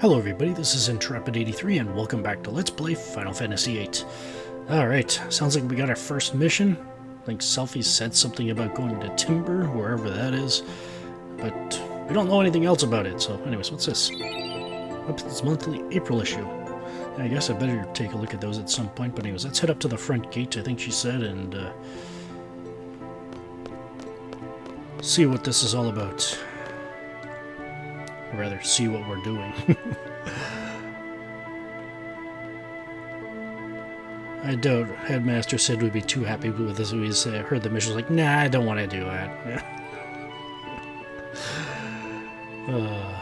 Hello everybody, this is Intrepid83 and welcome back to Let's Play Final Fantasy VIII. Alright, sounds like we got our first mission. I think Selphie said something about going to Timber, wherever that is, but we don't know anything else about it, so anyways, what's this? Up to this monthly April issue. I guess I better take a look at those at some point, but anyways, let's head up to the front gate, I think she said, and see what this is all about. Or rather, see what we're doing. I doubt Headmaster Sid would be too happy with this. We heard the mission, like, nah, I don't want to do that. Alright.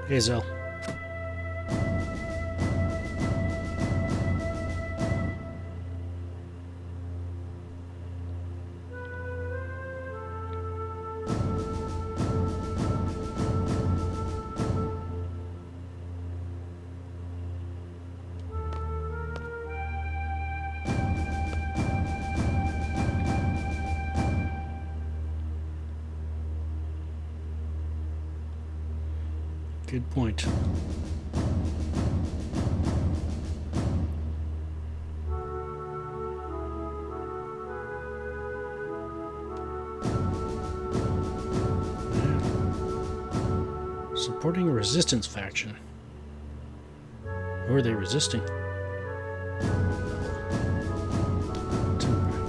Hey, Zell. Good point. Supporting a resistance faction. Who are they resisting?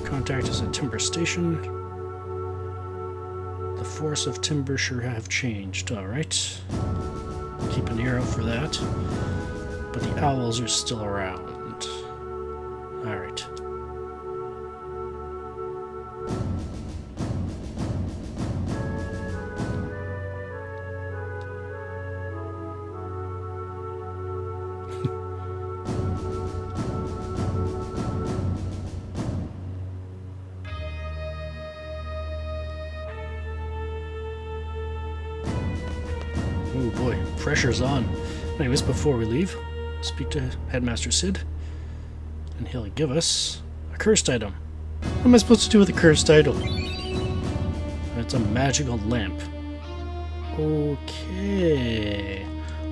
Contact us at Timber Station. The force of Timber sure have changed. Alright. Keep an ear out for that. But the owls are still around. Alright. Oh boy, pressure's on. Anyways, before we leave, speak to Headmaster Sid, and he'll give us a cursed item. What am I supposed to do with a cursed item? It's a magical lamp. Okay.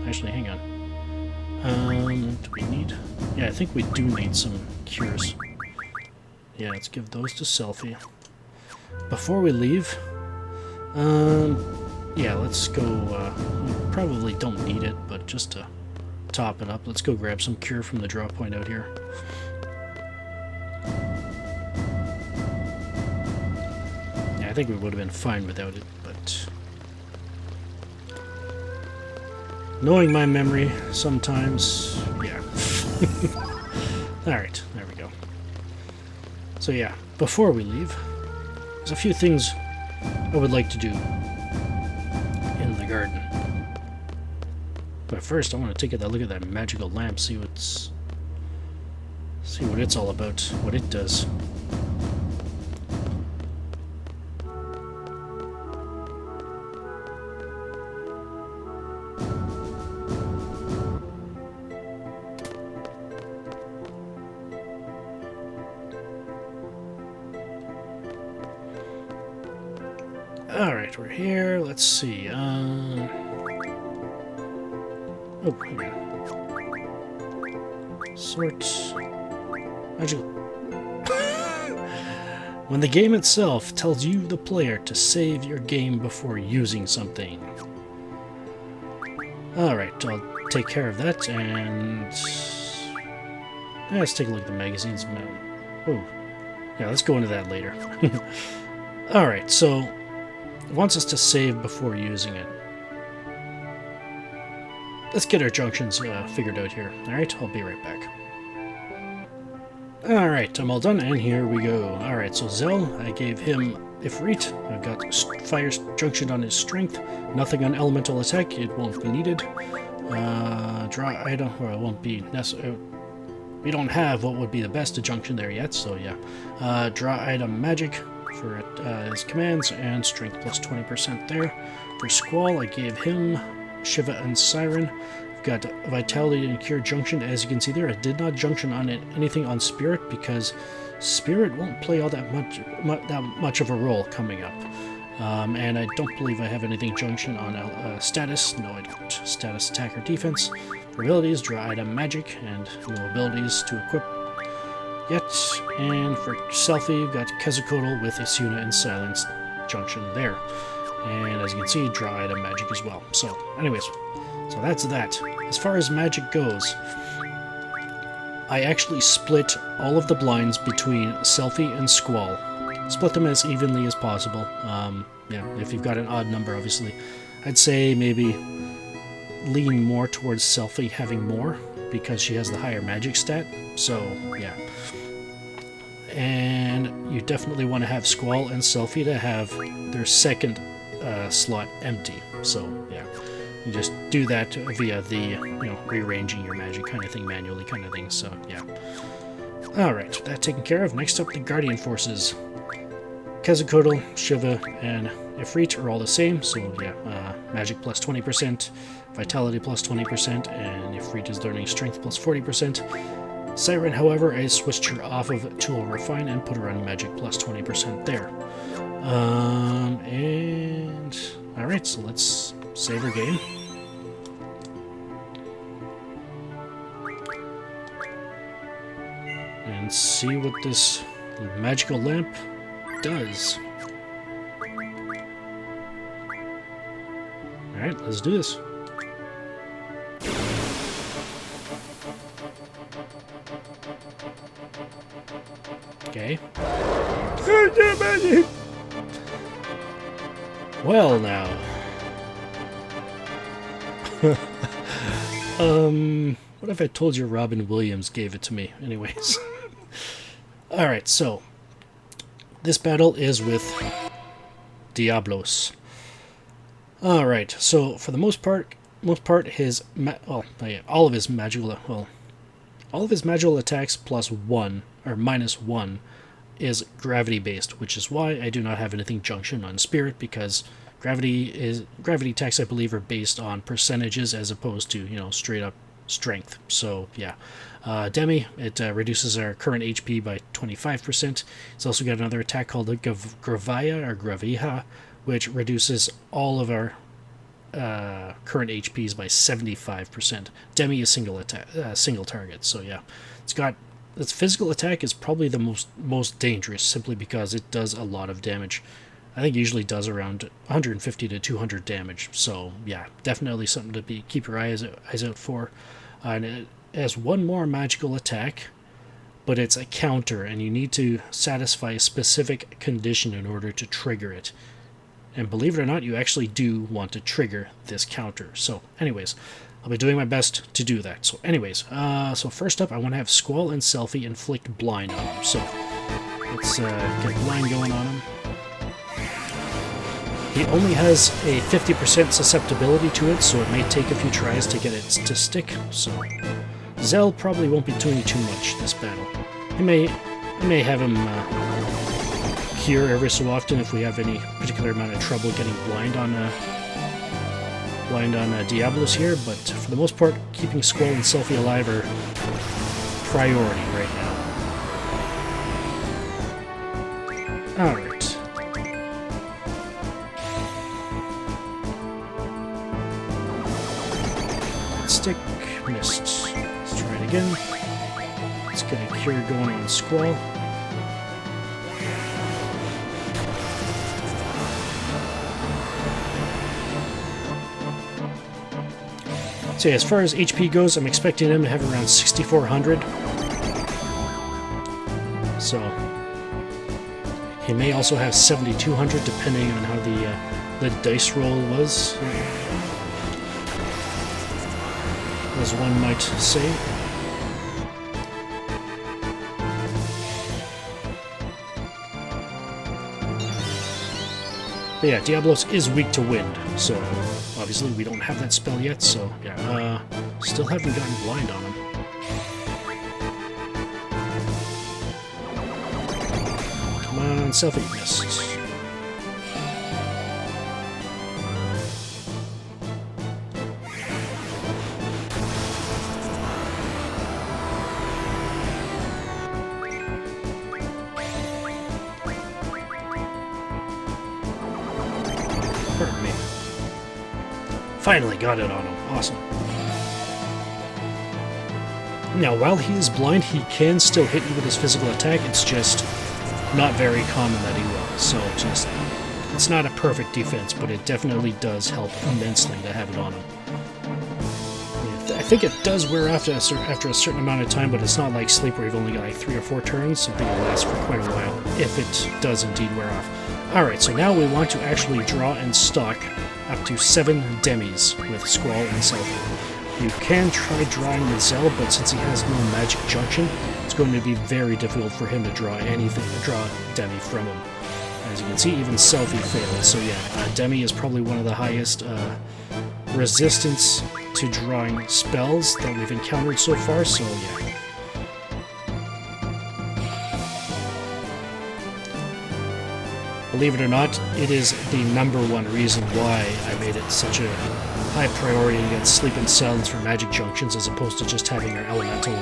Actually, hang on. Do we need... Yeah, I think we do need some cures. Yeah, let's give those to Selphie. Before we leave, yeah, let's go, we probably don't need it, but just to top it up, let's go grab some cure from the drop point out here. Yeah, I think we would have been fine without it, but... knowing my memory, sometimes, yeah. Alright, there we go. So yeah, before we leave, there's a few things I would like to do in the garden. But first, I want to take a look at that magical lamp, see what it's all about, what it does. Alright, we're here. Let's see. Oh, hang on. Sort. Magical. When the game itself tells you, the player, to save your game before using something. Alright, I'll take care of that, and... yeah, let's take a look at the magazines. Oh, yeah, let's go into that later. Alright, so it wants us to save before using it. Let's get our junctions figured out here. Alright, I'll be right back. Alright, I'm all done, and here we go. Alright, so Zell, I gave him Ifrit. I've got fire junction on his strength. Nothing on elemental attack, it won't be needed. Draw item, or it won't be necessary. We don't have what would be the best junction there yet, so yeah. Draw item magic for his commands, and strength plus 20% there. For Squall, I gave him Shiva and Siren. I've got Vitality and Cure junction. As you can see there, I did not junction on it, anything on Spirit, because Spirit won't play all that much of a role coming up. And I don't believe I have anything junction on status. No, I don't. Status, attack, or defense. For abilities, draw item magic, and no abilities to equip yet. And for Selfie, you've got Quetzalcoatl with Isuna and Silence junction there. And as you can see, draw item magic as well. So, anyways, so that's that. As far as magic goes, I actually split all of the blinds between Selfie and Squall. Split them as evenly as possible. Yeah, if you've got an odd number, obviously. I'd say maybe lean more towards Selfie having more, because she has the higher magic stat. So, yeah. And you definitely want to have Squall and Selfie to have their second slot empty. So, yeah. You just do that via the, rearranging your magic kind of thing, manually kind of thing. So, yeah. Alright, that taken care of. Next up, the Guardian Forces. Quetzalcoatl, Shiva, and Ifrit are all the same, so yeah, magic plus 20%, vitality plus 20%, and Ifrit is learning strength plus 40%. Siren, however, I switched her off of Tool Refine and put her on magic plus 20% there. And alright, so let's save our game. And see what this magical lamp does. Alright, let's do this. Okay. Well now. What if I told you Robin Williams gave it to me? Anyways. Alright, so this battle is with Diablos. Alright, so for the most part, his all of his magical attacks plus 1 or minus 1 is gravity based, which is why I do not have anything junction on Spirit, because gravity attacks, I believe, are based on percentages as opposed to straight up strength. So yeah. Demi, it reduces our current HP by 25%. It's also got another attack called the Gravija, which reduces all of our current HPs by 75%. Demi is single target, so yeah. Its physical attack is probably the most dangerous, simply because it does a lot of damage. I think it usually does around 150 to 200 damage, so yeah, definitely something to keep your eyes out for. And it has one more magical attack, but it's a counter, and you need to satisfy a specific condition in order to trigger it. And believe it or not, you actually do want to trigger this counter. So anyways, I'll be doing my best to do that. So anyways, so first up, I want to have Squall and Selfie inflict blind on him. So let's get blind going on him. He only has a 50% susceptibility to it, so it may take a few tries to get it to stick. So Zell probably won't be doing too much this battle. I may have him cure every so often if we have any particular amount of trouble getting blind on Diablos here, but for the most part, keeping Squall and Selfie alive are priority right now. Alright. Stick, missed. Let's try it again. Let's get a cure going on Squall. So yeah, as far as HP goes, I'm expecting him to have around 6,400. So He may also have 7,200 depending on how the dice roll was, as one might say. But yeah, Diablos is weak to wind, so obviously we don't have that spell yet, so yeah, still haven't gotten blind on him. Come on, selfie missed. Pardon me. Finally got it on him. Awesome. Now, while he is blind, he can still hit you with his physical attack. It's just not very common that he will. So, just it's not a perfect defense, but it definitely does help immensely to have it on him. I think it does wear off after a certain amount of time, but it's not like Sleep where you've only got like 3 or 4 turns. I think it'll last for quite a while, if it does indeed wear off. Alright, so now we want to actually draw and stock up to 7 demis with Squall and Selfie. You can try drawing with Zell, but since he has no magic junction, it's going to be very difficult for him to draw anything, draw demi from him. As you can see, even Selfie failed, so yeah, demi is probably one of the highest resistance to drawing spells that we've encountered so far, so yeah. Believe it or not, it is the #1 reason why I made it such a high priority against Sleep and Silence for magic junctions as opposed to just having our elemental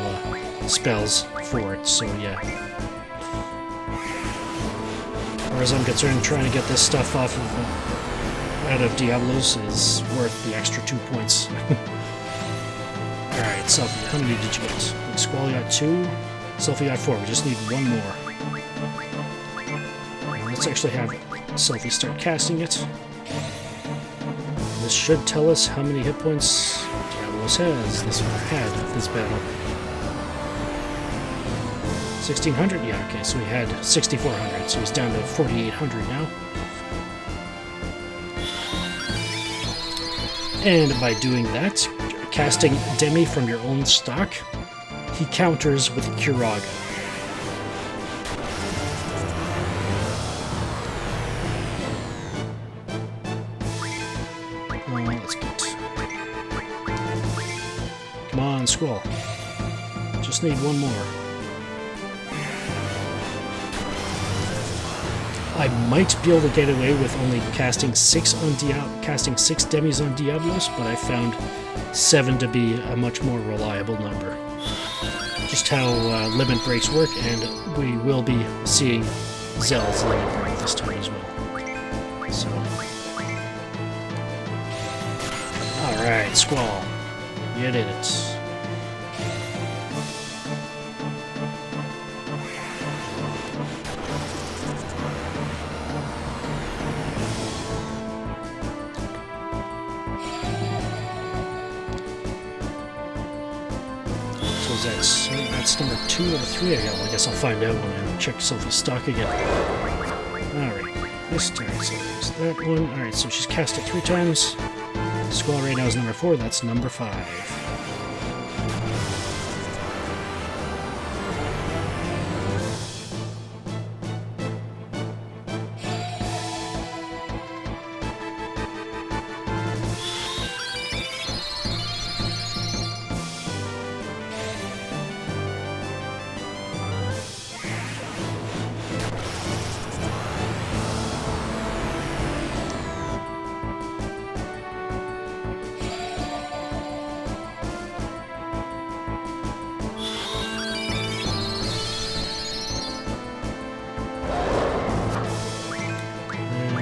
spells for it, so yeah. As far as I'm concerned, trying to get this stuff off of out of Diablos is worth the extra 2 points. Alright, Selfie, how many did you get? Squall got 2, Selfie got 4, we just need 1 more. Let's actually have Selfie start casting it. This should tell us how many hit points Diablos has this battle. 1,600? Yeah, okay, so we had 6,400, so he's down to 4,800 now. And by doing that, casting Demi from your own stock, he counters with Curaga. Let's get... Come on, Squall. Just need 1 more. I might be able to get away with only casting 6 demis on Diablos, but I found 7 to be a much more reliable number. Just how limit breaks work, and we will be seeing Zell's limit break this time as well. So, all right, Squall, you did it. That's number 2 out of 3 I got. Well, I guess I'll find out when I check Selfie's stock again. Alright, this time, so there's that one. Alright, so she's cast it 3 times. Squall right now is number 4, that's number 5.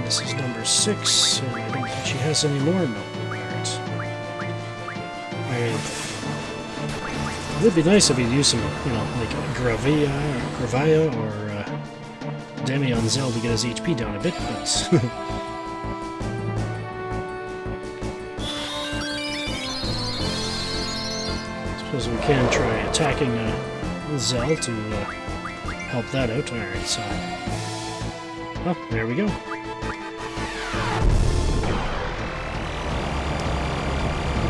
This is number 6, and I don't think she has any more. No. Alright. It would be nice if you'd use some, like Gravia or Demi on Zell to get his HP down a bit, but... suppose we can try attacking Zell to help that out. Alright, so... Oh, there we go.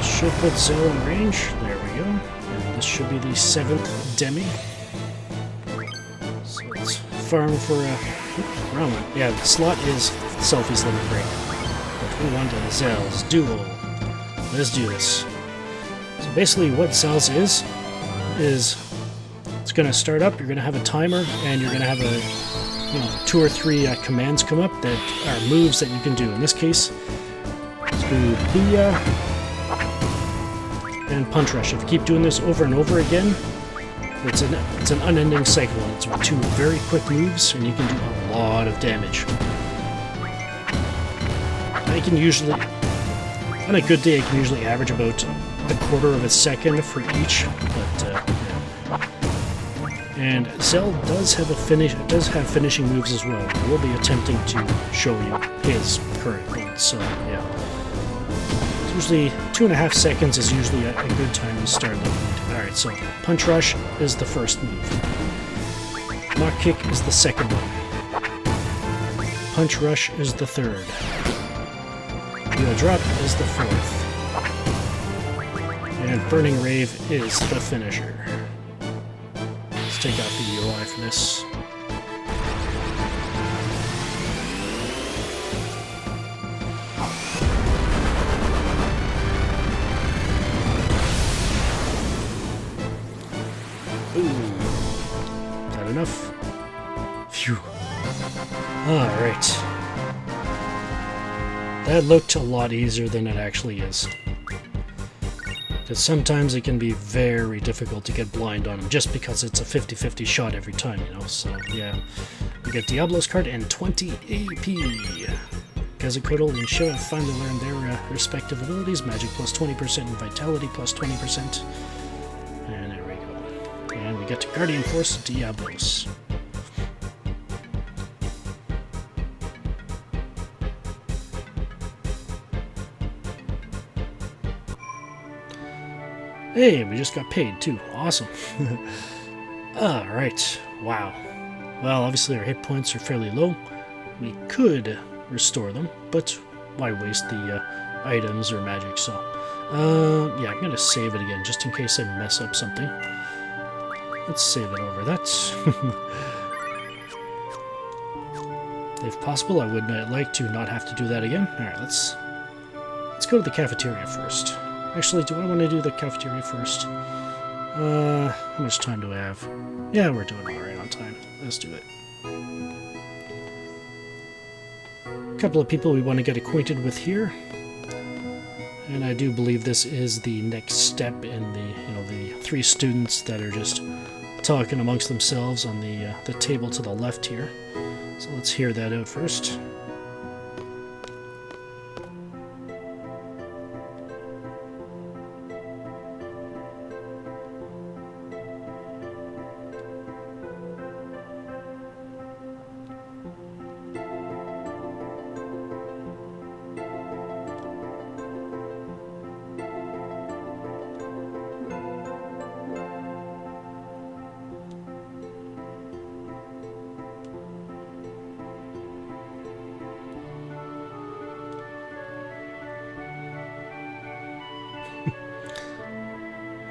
Should put Zell in range. There we go. And this should be the 7th Demi. So let's farm for a... wrong one. Yeah, the slot is Selfie's limit break. But we want a Zell's duel. Let's do this. So basically what Zell's is it's going to start up, you're going to have a timer, and you're going to have a 2 or 3 commands come up that are moves that you can do. In this case, let's do Bia and Punch Rush. If you keep doing this over and over again, it's an unending cycle. It's 2 very quick moves, and you can do a lot of damage. I can usually, on a good day, I can usually average about a quarter of a second for each. But yeah. And Zell does have finishing moves as well. We'll be attempting to show you his current one. So yeah. Usually 2.5 seconds is usually a good time to start looking into. Alright, so Punch Rush is the first move. Knock Kick is the second one. Punch Rush is the third. Wheel Drop is the fourth. And Burning Rave is the finisher. Let's take out the UI for this. Enough. Phew. Alright. That looked a lot easier than it actually is. Because sometimes it can be very difficult to get blind on them just because it's a 50-50 shot every time, you know, so yeah. We get Diablo's card and 20 AP. Quetzalcoatl and Shiva finally learned their respective abilities. Magic plus 20% and Vitality plus 20%. And there we go. And we get to Guardian Force Diablos. Hey, we just got paid too. Awesome. Alright. Wow. Well, obviously our hit points are fairly low. We could restore them, but why waste the items or magic? So, yeah, I'm going to save it again just in case I mess up something. Let's save it over. That's... if possible, I would like to not have to do that again. Alright, let's go to the cafeteria first. Actually, do I want to do the cafeteria first? How much time do I have? Yeah, we're doing alright on time. Let's do it. A couple of people we want to get acquainted with here. And I do believe this is the next step in the 3 students that are just talking amongst themselves on the table to the left here. So let's hear that out first.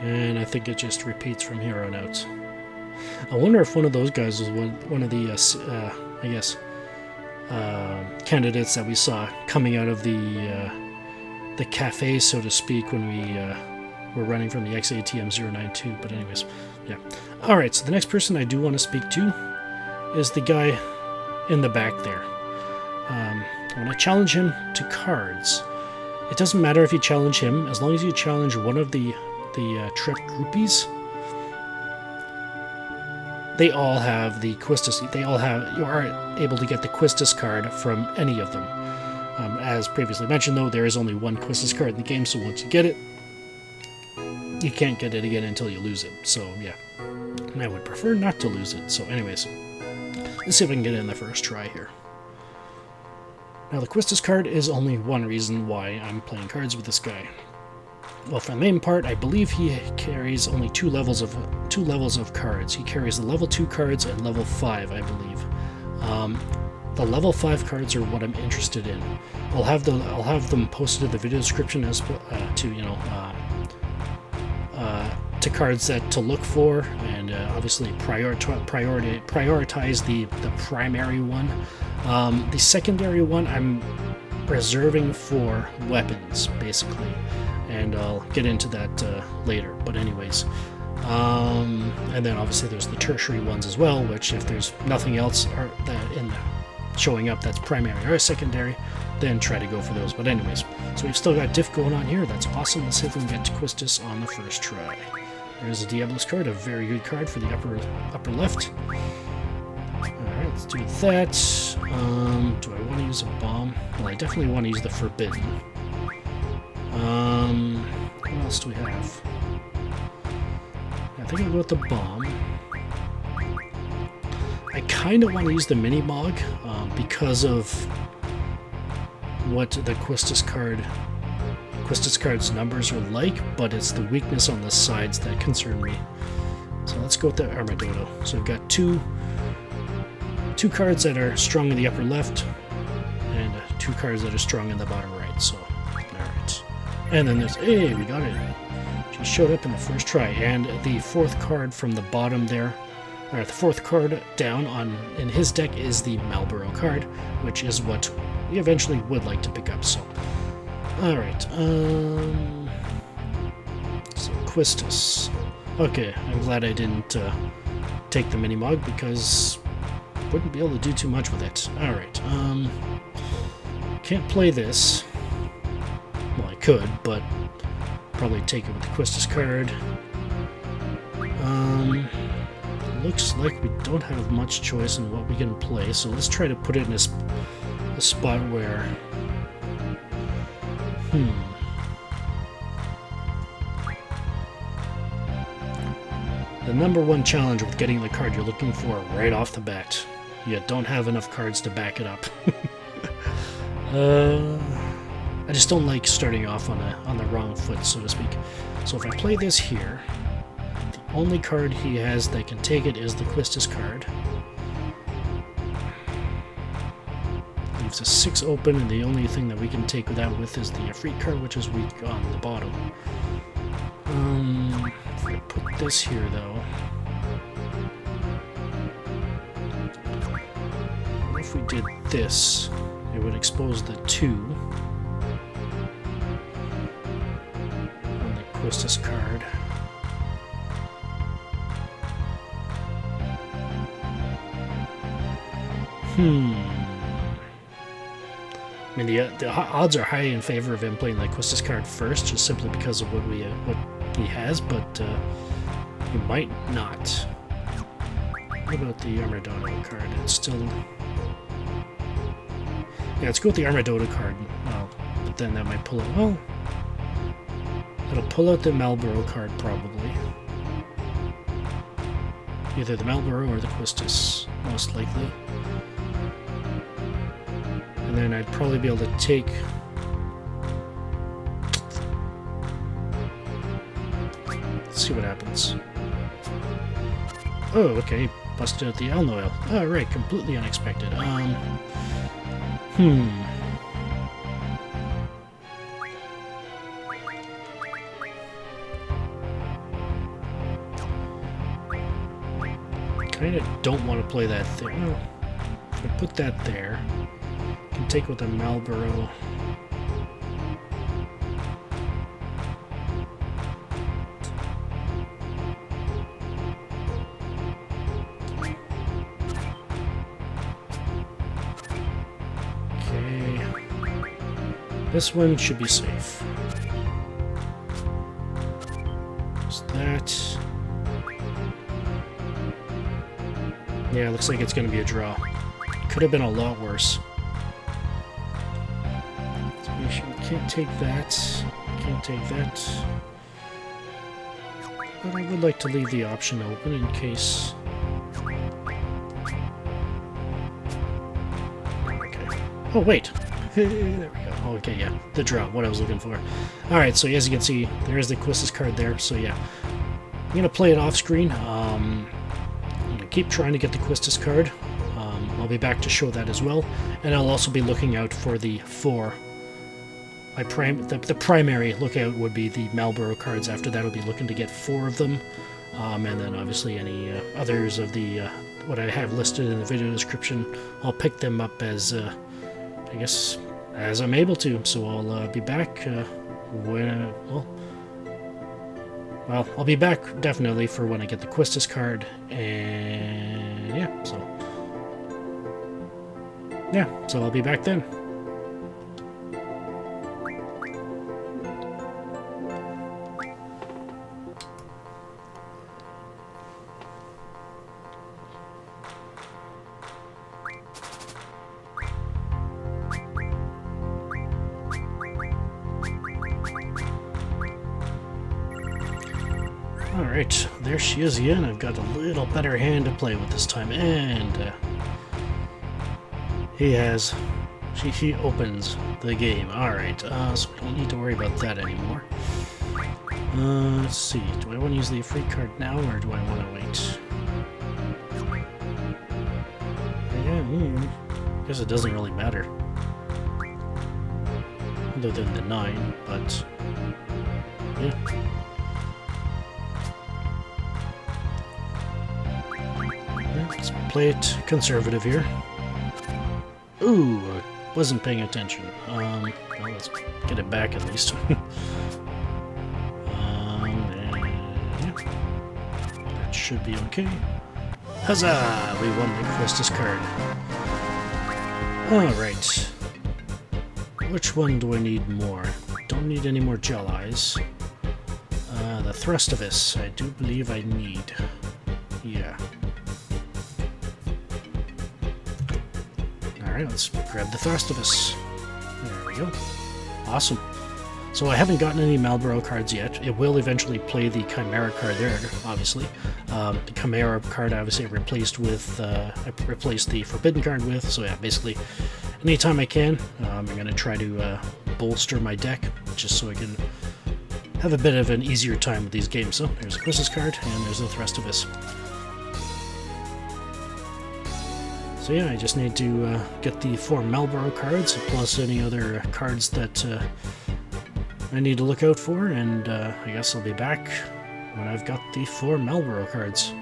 And I think it just repeats from here on out. I wonder if one of those guys was one of the, I guess, candidates that we saw coming out of the cafe, so to speak, when we were running from the XATM 092. But anyways, yeah. Alright, so the next person I do want to speak to is the guy in the back there. I want to challenge him to cards. It doesn't matter if you challenge him, as long as you challenge one of the trip groupies. They all have the Quistis. You are able to get the Quistis card from any of them. As previously mentioned, though, there is only one Quistis card in the game, so once you get it, you can't get it again until you lose it. So yeah, and I would prefer not to lose it. So anyways, let's see if I can get it in the first try here. Now the Quistis card is only one reason why I'm playing cards with this guy. Well, for the main part, I believe he carries only two levels of cards. He carries the level 2 cards at level 5, I believe. the level 5 cards are what I'm interested in. I'll have them posted in the video description as to cards that to look for, and obviously prioritize the primary one. The secondary one I'm reserving for weapons, basically, and I'll get into that later. But anyways, and then obviously there's the tertiary ones as well, which if there's nothing else showing up that's primary or secondary, then try to go for those. But anyways, so we've still got diff going on here. That's awesome. Let's see if we can get to Quistis on the first try. There's a Diablos card, a very good card for the upper left. Alright, let's do that. Do I want to use a bomb? Well, I definitely want to use the Forbidden. What else do we have? I think I'll go with the bomb. I kind of want to use the Mini-Mog because of what the Quistis card's numbers are like, but it's the weakness on the sides that concern me. So let's go with the Armadodo. So we've got two cards that are strong in the upper left, and 2 cards that are strong in the bottom right. So, alright. And then there's, hey, we got it. She showed up in the first try, and the 4th card from the bottom there, or the 4th card down in his deck is the Malboro card, which is what we eventually would like to pick up. So, alright, so Quistis. Okay, I'm glad I didn't take the Mini-Mog, because I wouldn't be able to do too much with it. Alright, can't play this. Well, I could, but probably take it with the Quistis card. Looks like we don't have much choice in what we can play, so let's try to put it in a spot where... The number one challenge with getting the card you're looking for right off the bat. You don't have enough cards to back it up. I just don't like starting off on the wrong foot, so to speak. So if I play this here, the only card he has that can take it is the Quistis card. Leaves a 6 open, and the only thing that we can take that with is the Ifrit card, which is weak on the bottom. If I put this here, though... What if we did this? It would expose the 2 on the Quistis card. I mean, the odds are high in favor of him playing the Quistis card first, just simply because of what he has, but he might not. What about the Armadodo card? It's still... Yeah, let's go with the Armadodo card. Well, but then that might pull out... Well, it'll pull out the Malboro card, probably. Either the Malboro or the Quistis, most likely. And then I'd probably be able to take... Let's see what happens. Oh, okay. Busted out the Elnoyle. Oh, right. Completely unexpected. Kinda don't want to play that thing. Well, if I put that there, I can take with the Malboro. This one should be safe. Just that. Yeah, looks like it's going to be a draw. Could have been a lot worse. So we can't take that. Can't take that. But I would like to leave the option open in case... Okay. Oh, wait! There we go. Okay, yeah, the draw, what I was looking for. Alright, so as you can see, there's the Quistis card there, so yeah. I'm going to play it off screen. I'm going to keep trying to get the Quistis card. I'll be back to show that as well. And I'll also be looking out for the 4. The primary lookout would be the Malboro cards. After that, I'll be looking to get 4 of them. And then obviously any others of the what I have listed in the video description, I'll pick them up as, I guess, as I'm able to. So I'll be back when, well, I'll be back definitely for when I get the Quistis card, and so I'll be back then. Alright, there she is again. I've got a little better hand to play with this time, and she opens the game. Alright, so we don't need to worry about that anymore. Let's see, do I want to use the free card now, or do I want to wait? Yeah, I guess it doesn't really matter. Other than the 9, but yeah. Let's play it conservative here. Ooh, I wasn't paying attention. Well, let's get it back at least. Yeah. That should be okay. Huzzah! We won the Quistis card. Alright. Which one do I need more? Don't need any more Jelleyes. The Thrustaevis, I do believe I need. Yeah. Alright, let's grab the Thrustaevis. There we go. Awesome. So I haven't gotten any Malboro cards yet. It will eventually play the Chimera card there, obviously. The Chimera card obviously I replaced the Forbidden card with, so yeah, basically anytime I can, I'm going to try to bolster my deck, just so I can have a bit of an easier time with these games. So there's a Quistis card, and there's the Thrustaevis. So yeah, I just need to get the 4 Malboro cards, plus any other cards that I need to look out for, and I guess I'll be back when I've got the 4 Malboro cards.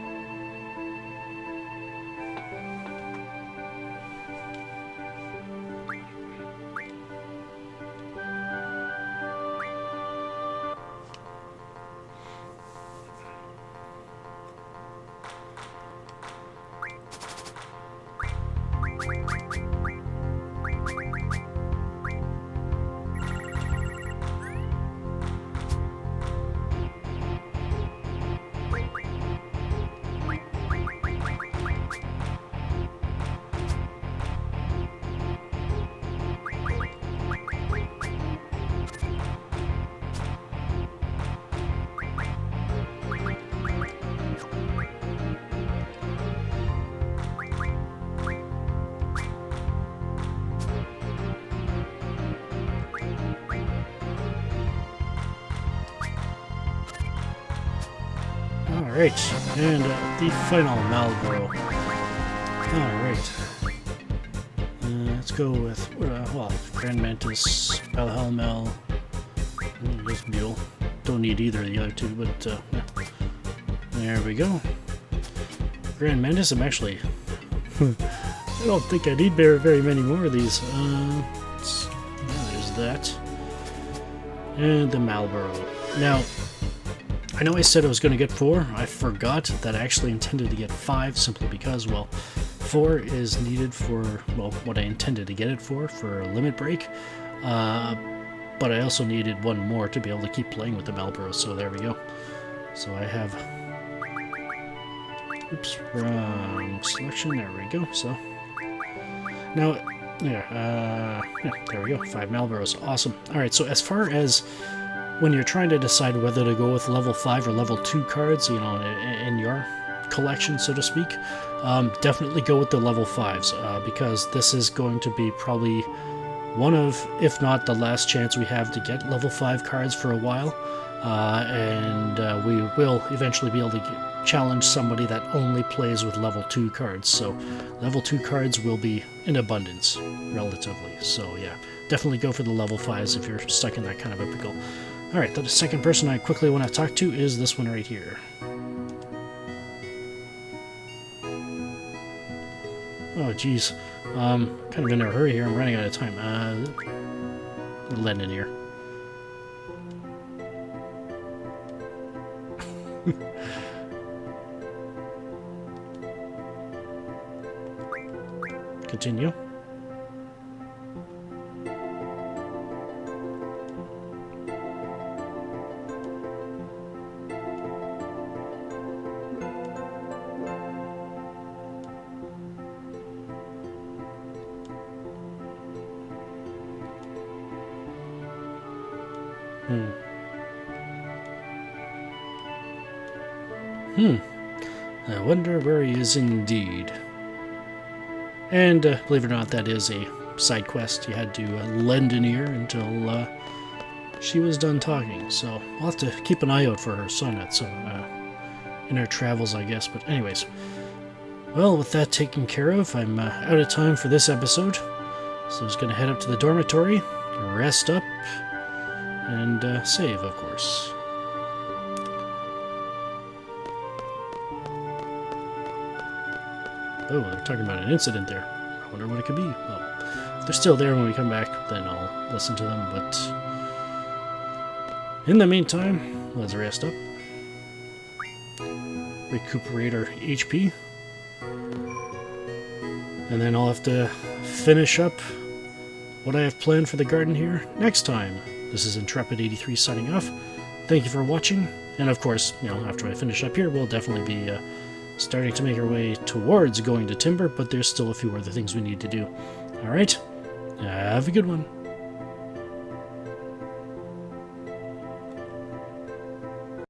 Alright, and the final Malboro. Alright. Let's go with, well, Grand Mantis, Belhelmel, and this Buel. Don't need either of the other two, but yeah. There we go. Grand Mantis, I'm actually... I don't think I need very many more of these. Yeah, there's that. And the Malboro. Now, I know I said I was going to get 4. I forgot that I actually intended to get 5 simply because, well, 4 is needed for, well, what I intended to get it for a limit break. But I also needed 1 more to be able to keep playing with the Malboro, so there we go. So I have... Oops, wrong selection. There we go. So now, yeah, there we go. 5 Malboros. Awesome. All right. So as far as when you're trying to decide whether to go with level 5 or level 2 cards, you know, in your collection, so to speak, definitely go with the level 5s because this is going to be probably one of, if not the last chance we have to get level 5 cards for a while, and we will eventually be able to challenge somebody that only plays with level 2 cards. So level 2 cards will be in abundance, relatively. So yeah, definitely go for the level 5s if you're stuck in that kind of a pickle. Alright, the second person I quickly want to talk to is this one right here. Oh geez, kind of in a hurry here, I'm running out of time. Lend in here. Continue. I wonder where he is indeed. And believe it or not, that is a side quest. You had to lend an ear until she was done talking. So we'll have to keep an eye out for her son at some in her travels, I guess. But anyways, well, with that taken care of, I'm out of time for this episode. So I'm just going to head up to the dormitory, rest up, and save, of course. Oh, they're talking about an incident there. I wonder what it could be. Well, if they're still there when we come back, then I'll listen to them, but in the meantime, let's rest up. Recuperate our HP. And then I'll have to finish up what I have planned for the garden here next time. This is Intrepid83 signing off. Thank you for watching, and of course, after I finish up here, we'll definitely be starting to make our way towards going to Timber, but there's still a few other things we need to do. Alright, have a good one.